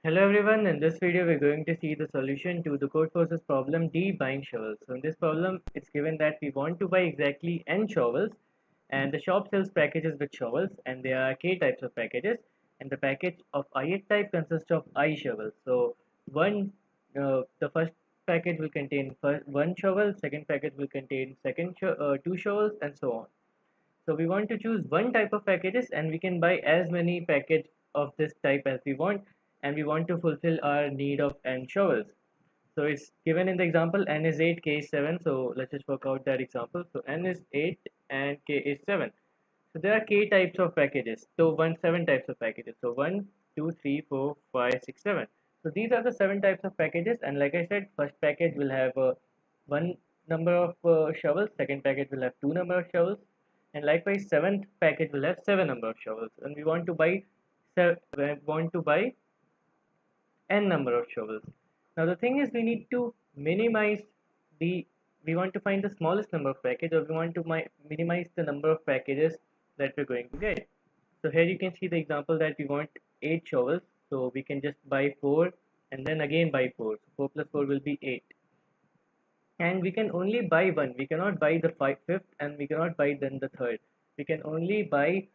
Hello everyone, in this video we're going to see the solution to the Codeforces problem D buying shovels. So in this problem it's given that we want to buy exactly n shovels and the shop sells packages with shovels and there are k types of packages and the package of ith type consists of I shovels. So the first package will contain one shovel, second package will contain two shovels and so on. So we want to choose one type of packages and we can buy as many package of this type as we want, and we want to fulfill our need of n shovels. So it's given in the example n is 8, k is 7. So let's just work out that example. So n is 8 and k is 7. So there are k types of packages. So 7 types of packages. So 1, 2, 3, 4, 5, 6, 7. So these are the 7 types of packages, and like I said, first package will have one number of shovels, second package will have two number of shovels, and likewise seventh package will have seven number of shovels. And we want to buy n number of shovels. Now the thing is we need to minimize the we want to find the smallest number of packages, or we want to minimize the number of packages that we're going to get. So here you can see the example that we want 8 shovels, so we can just buy 4 and then again buy 4. So 4 plus 4 will be 8. And we can only buy one. We cannot buy the fifth and we cannot buy then the third. We can only buy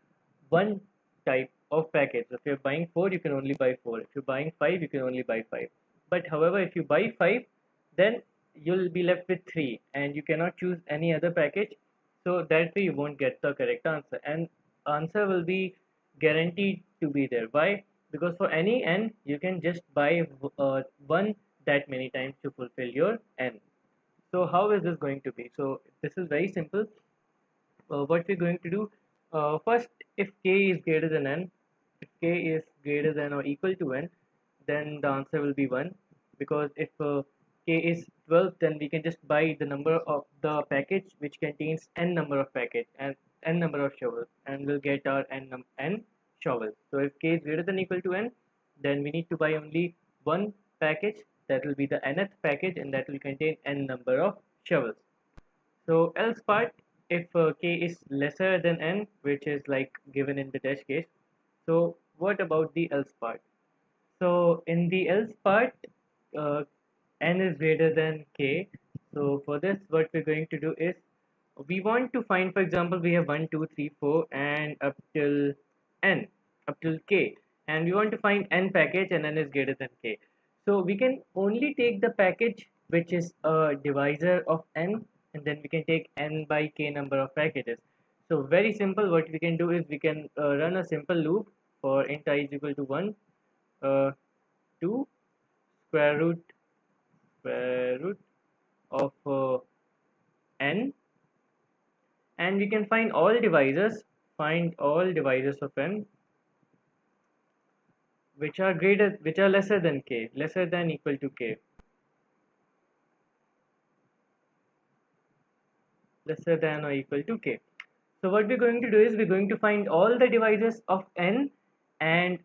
one type of package. So if you're buying 4, you can only buy 4. If you're buying 5, you can only buy 5. But however, if you buy 5, then you'll be left with 3 and you cannot choose any other package. So that way you won't get the correct answer, and answer will be guaranteed to be there. Why? Because for any n, you can just buy one that many times to fulfill your n. So how is this going to be? So this is very simple. What we're going to do, first, if k is greater than n, if k is greater than or equal to n, then the answer will be 1, because if k is 12, then we can just buy the number of the package which contains n number of package and n number of shovels, and we'll get our n shovels. So if k is greater than or equal to n, then we need to buy only one package, that will be the nth package, and that will contain n number of shovels. So else part, if k is lesser than n, which is like given in the test case. So what about the else part? So in the else part, uh, n is greater than k. So for this, what we're going to do is we want to find, for example, we have 1, 2, 3, 4, and up till n, up till k, and we want to find n package and n is greater than k. So we can only take the package which is a divisor of n, and then we can take n by k number of packages. So very simple, what we can do is we can run a simple loop for int I is equal to 1 to square root of n, and we can find all divisors of n which are lesser than k, lesser than equal to k, lesser than or equal to k. So what we're going to do is we're going to find all the divisors of n, and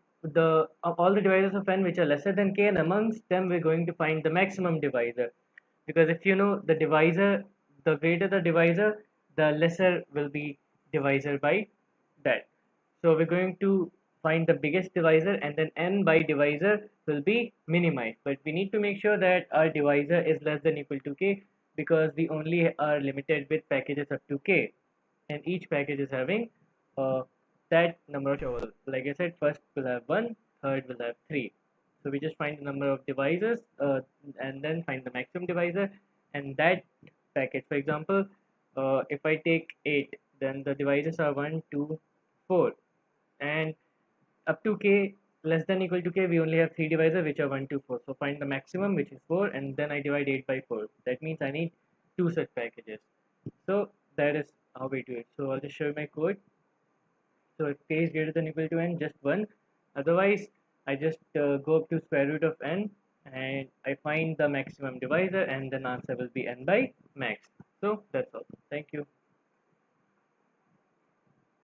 all the divisors of n which are lesser than k, and amongst them we're going to find the maximum divisor, because if you know the divisor, the greater the divisor, the lesser will be divisor by that. So we're going to find the biggest divisor, and then n by divisor will be minimized, but we need to make sure that our divisor is less than equal to k, because we only are limited with packages up to k, and each package is having uh, that number of shovels. Like I said, first will have 1, third will have 3. So we just find the number of divisors and then find the maximum divisor, and that package, for example, if I take 8, then the divisors are 1, 2, 4, and up to k less than equal to k, we only have 3 divisors which are 1, 2, 4. So find the maximum, which is 4, and then I divide 8 by 4. That means I need 2 such packages. So that is how we do it. So I'll just show you my code. So if k is greater than equal to n, just 1. Otherwise, I just go up to square root of n, and I find the maximum divisor, and then answer will be n by max. So that's all. Thank you.